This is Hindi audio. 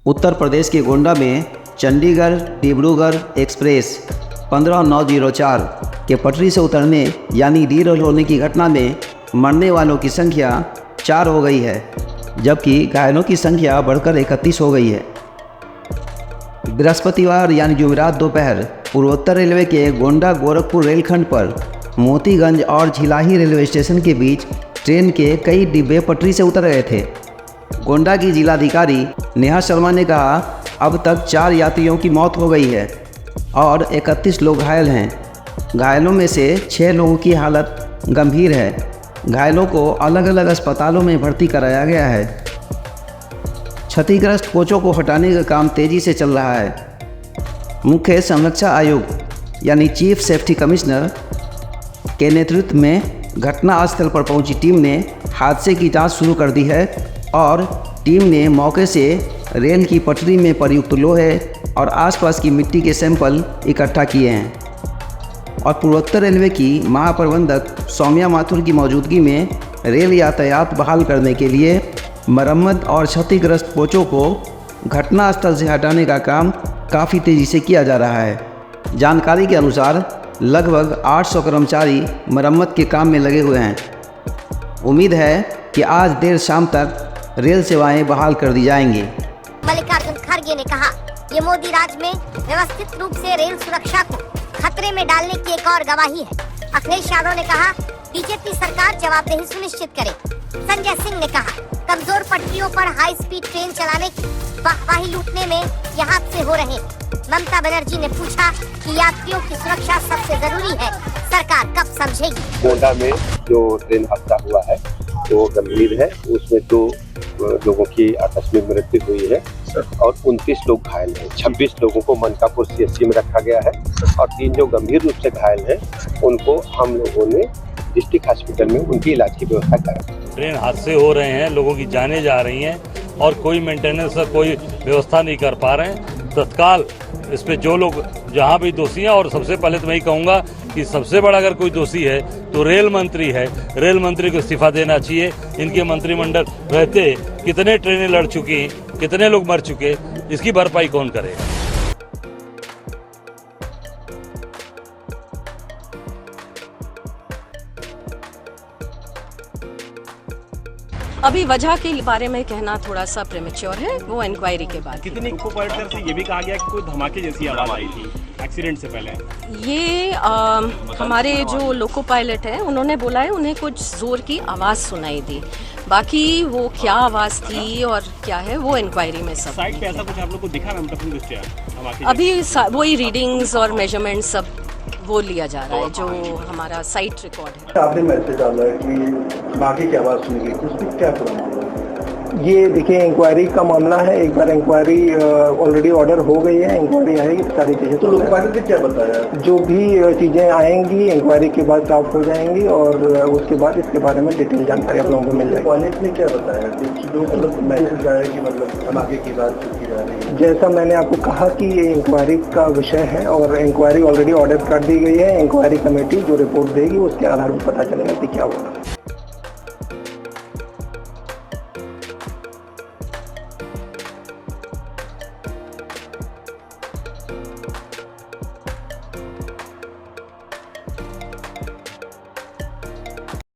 उत्तर प्रदेश के गोंडा में चंडीगढ़ डिब्रूगढ़ एक्सप्रेस 15/9/04 के पटरी से उतरने यानी डीरेल होने की घटना में मरने वालों की संख्या 4 हो गई है, जबकि घायलों की संख्या बढ़कर 31 हो गई है। बृहस्पतिवार यानी जुमेरात दोपहर पूर्वोत्तर रेलवे के गोंडा गोरखपुर रेलखंड पर मोतीगंज और झिलाही रेलवे स्टेशन के बीच ट्रेन के कई डिब्बे पटरी से उतर गए थे। गोंडा की जिलाधिकारी नेहा शर्मा ने कहा, अब तक 4 यात्रियों की मौत हो गई है और 31 लोग घायल हैं। घायलों में से 6 लोगों की हालत गंभीर है। घायलों को अलग अलग अस्पतालों में भर्ती कराया गया है। क्षतिग्रस्त कोचों को हटाने का काम तेज़ी से चल रहा है। मुख्य संरक्षा आयुक्त यानी चीफ सेफ्टी कमिश्नर के नेतृत्व में घटनास्थल पर पहुंची टीम ने हादसे की जांच शुरू कर दी है और टीम ने मौके से रेल की पटरी में प्रयुक्त लोहे और आसपास की मिट्टी के सैंपल इकट्ठा किए हैं और पूर्वोत्तर रेलवे की महाप्रबंधक सौम्या माथुर की मौजूदगी में रेल यातायात बहाल करने के लिए मरम्मत और क्षतिग्रस्त कोचों को घटनास्थल से हटाने का काम काफ़ी तेज़ी से किया जा रहा है। जानकारी के अनुसार लगभग 800 कर्मचारी मरम्मत के काम में लगे हुए हैं। उम्मीद है कि आज देर शाम तक रेल सेवाएं बहाल कर दी जाएंगी। मल्लिकार्जुन खड़गे ने कहा, ये मोदी राज में व्यवस्थित रूप से रेल सुरक्षा को खतरे में डालने की एक और गवाही है। अखिलेश यादव ने कहा, बीजेपी सरकार जवाबदेही सुनिश्चित करे। संजय सिंह ने कहा, कमजोर पटरियों पर हाई स्पीड ट्रेन चलाने की वाहवाही लूटने में ये हादसे हो रहे। ममता बनर्जी ने पूछा कि यात्रियों की सुरक्षा सबसे जरूरी है, सरकार कब समझेगी। गोंडा में जो ट्रेन हादसा हुआ है वो गंभीर है। उसमें 2 लोगों की आकस्मिक मृत्यु हुई है और 29 लोग घायल हैं। 26 लोगों को मनकापुर CHC में रखा गया है और 3 जो गंभीर रूप से घायल हैं उनको हम लोगों ने डिस्ट्रिक्ट हॉस्पिटल में उनकी इलाज की व्यवस्था करा। ट्रेन हादसे हो रहे हैं, लोगों की जानें जा रही हैं और कोई मेंटेनेंस का कोई व्यवस्था नहीं कर पा रहे हैं। तत्काल इस पे जो लोग जहाँ भी दोषी हैं, और सबसे पहले तो मैं ही कहूँगा कि सबसे बड़ा अगर कोई दोषी है तो रेल मंत्री है। रेल मंत्री को इस्तीफा देना चाहिए। इनके मंत्रिमंडल रहते कितने ट्रेनें लड़ चुकी, कितने लोग मर चुके, इसकी भरपाई कौन करेगा। अभी वजह के बारे में कहना थोड़ा सा प्रीमेच्योर है, वो इंक्वायरी के बाद। कितने लोको पायलट से ये भी कहा गया कि कोई धमाके जैसी आवाज आई थी एक्सीडेंट से पहले। ये हमारे जो लोको पायलट हैं उन्होंने बोला है उन्हें कुछ जोर की आवाज़ सुनाई दी। बाकी वो क्या आवाज़ थी और क्या है वो इंक्वायरी में सब। साइड पे ऐसा कुछ आप लोग को दिखा ना? अभी वही रीडिंग्स और मेजरमेंट सब वो लिया जा रहा है जो हमारा साइट रिकॉर्ड है। आपने मैसेज डाला है कि बाकी की आवाज़ सुनी गई, उसमें क्या पूरा मामला? ये देखिए इंक्वायरी का मामला है। एक बार इंक्वायरी ऑलरेडी ऑर्डर हो गई है, इंक्वायरी आएगी तो सारी चीज़ें। तो लोकपाल ने क्या बताया? जो भी चीज़ें आएंगी इंक्वायरी के बाद प्राप्त हो जाएंगी और उसके बाद इसके बारे में डिटेल जानकारी आप लोगों को मिल जाएगी। कॉलेज ने क्या बताया? मतलब मैसेज आया कि मतलब आगे की बात की जा रही है। जैसा मैंने आपको कहा कि ये इंक्वायरी का विषय है और इंक्वायरी ऑलरेडी ऑर्डर कर दी गई है। इंक्वायरी कमेटी जो रिपोर्ट देगी उसके आधार पर पता चलेगा कि क्या होगा।